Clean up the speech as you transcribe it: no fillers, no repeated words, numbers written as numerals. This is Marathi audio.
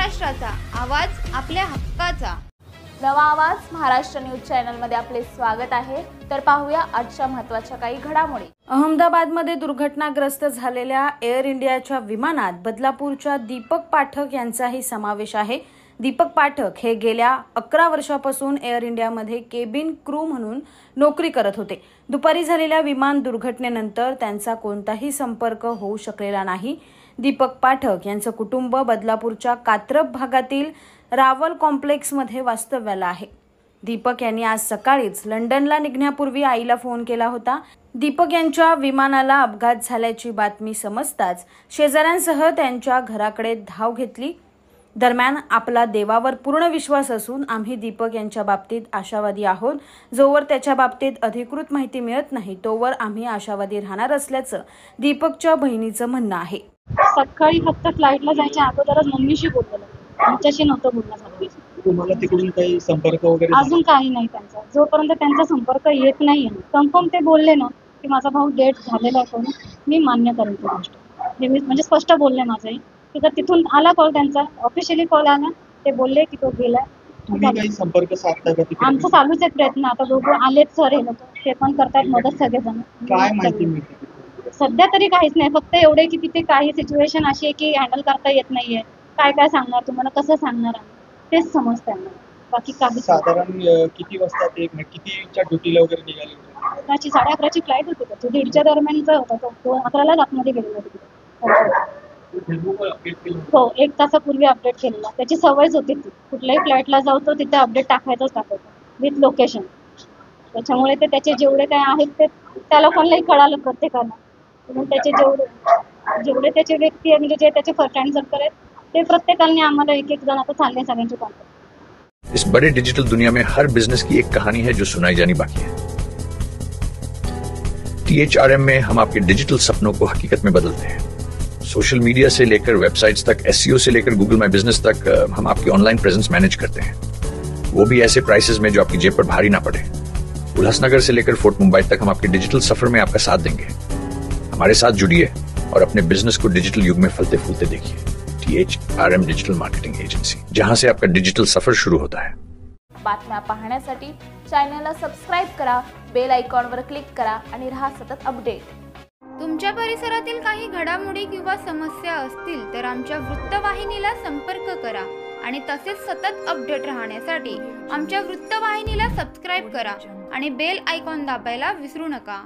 महाराष्ट्राचा आवाज, आपल्या हक्काचा. नवा आवाज महाराष्ट्र न्यूज चॅनलमध्ये आपले स्वागत आहे. तर पाहूया आजच्या महत्त्वाच्या काही घडामोडी. अहमदाबादमध्ये दुर्घटनाग्रस्त झालेल्या एअर इंडियाच्या विमानात बदलापूरच्या दीपक पाठक यांचाही समावेश आहे. दीपक पाठक हे गेल्या 11 वर्षापासून एअर इंडियामध्ये केबिन क्रू म्हणून नोकरी करत होते. दुपारी झालेल्या विमान दुर्घटनेनंतर त्यांचा कोणताही संपर्क होऊ शकलेला नाही. दीपक पाठक यांचं कुटुंब बदलापूरच्या कात्रप भागातील रावल कॉम्प्लेक्समध्ये वास्तव्याला आहे. दीपक यांनी आज सकाळीच लंडनला निघण्यापूर्वी आईला फोन केला होता. दीपक यांच्या विमानाला अपघात झाल्याची बातमी समजताच शेजाऱ्यांसह त्यांच्या घराकडे धाव घेतली. दरम्यान आपला देवावर पूर्ण विश्वास असून आम्ही दीपक यांच्या बाबतीत आशावादी आहोत. जोवर त्याच्या बाबतीत अधिकृत माहिती मिळत नाही तोवर आम्ही आशावादी राहणार असल्याचं दीपकच्या बहिणीचं म्हणणं आहे. सकाळी फक्त फ्लाईटला जायच्या अगोदरच मम्मीशी बोललेलं, आमच्याशी नव्हतं बोलणं झालं. तुम्हाला तिकडून काही संपर्क वगैरे अजून काही नाही त्यांचा. जोपर्यंत त्यांचा संपर्क येत नाहीये कन्फर्म ते बोलले ना की माझा भाऊ डेट झालेला आहे करून मी मान्य करेन ती गोष्ट. हे मी म्हणजे स्पष्ट बोलले माझंही की जर तिथून आला कॉल, त्यांचा ऑफिशियली कॉल आला, ते बोलले की तो गेलाय. तुम्ही काही संपर्क साधता का तिकडे? आमचं चालूच आहे प्रयत्न. आता दोघं आलेत सर, हे लोक ते पण करतायत मदत सगळेजण. काय माहिती मिळते सध्या तरी काहीच नाही, फक्त एवढे की तिथे काही सिच्युएशन अशी आहे की हँडल करता येत नाहीये. काय काय सांगणार तुम्हाला, कसं सांगणार तेच समजतंय मला, बाकी काही. साधारण किती वाजता ते कितीच्या ड्युटीला वगैरे निघाले होते? 11:30ची फ्लाईट होती त्याची, 1:30च्या दरम्यानचा होता तो. 11:00लाच आतमध्ये गेलेला तिथे. हो, 1 तासापूर्वी अपडेट केलेला. त्याची सवयच होती ती, कुठल्याही फ्लाईटला जाऊ तो तिथे अपडेट टाकायचंच टाकायचं विथ लोकेशन. त्याच्यामुळे ते त्याचे जेवढे काय आहेत ते त्या लोकांनाही कळालं प्रत्येकाला. म्हणून त्याचे जेवढे त्याचे व्यक्ती म्हणजे जे त्याचे फ्रेंड सर्कल आहेत ते प्रत्येकाने आम्हाला एक जण आता चालले सगळ्यांचे कॉन्टॅक्ट. इस बड़े डिजिटल दुनिया में हर बिजनेस की एक कहानी है जो सुनाई जानी बाकी है. THRM में हम आपके डिजिटल सपनों को हकीकत में बदलते हैं. सोशल मीडिया से लेकर वेबसाइट्स तक, SEO से लेकर गूगल माई बिजनेस तक हम आपकी ऑनलाइन प्रेजेंस मैनेज करते हैं, वो भी ऐसे प्राइसेस में जो आपकी जेब पर भारी ना पड़े. उल्लासनगर से लेकर फोर्ट मुंबई तक हम आपके डिजिटल सफर में आपका साथ देंगे. हमारे साथ जुड़िए और अपने बिजनेस को डिजिटल युग में फलते फूलते देखिए. THRM डिजिटल मार्केटिंग एजेंसी, जहां से आपका डिजिटल सफर शुरू होता है. बातम्या पाहण्यासाठी चॅनलला सबस्क्राईब करा, बेल आयकॉनवर क्लिक करा आणि रहा सतत अपडेट. तुमच्या परिसरातील काही घडामोडी किंवा समस्या असतील तर आमच्या वृत्तवाहिनीला संपर्क करा आणि तसेच सतत अपडेट राहण्यासाठी आमच्या वृत्तवाहिनीला सबस्क्राईब करा आणि बेल आयकॉन दाबायला विसरू नका.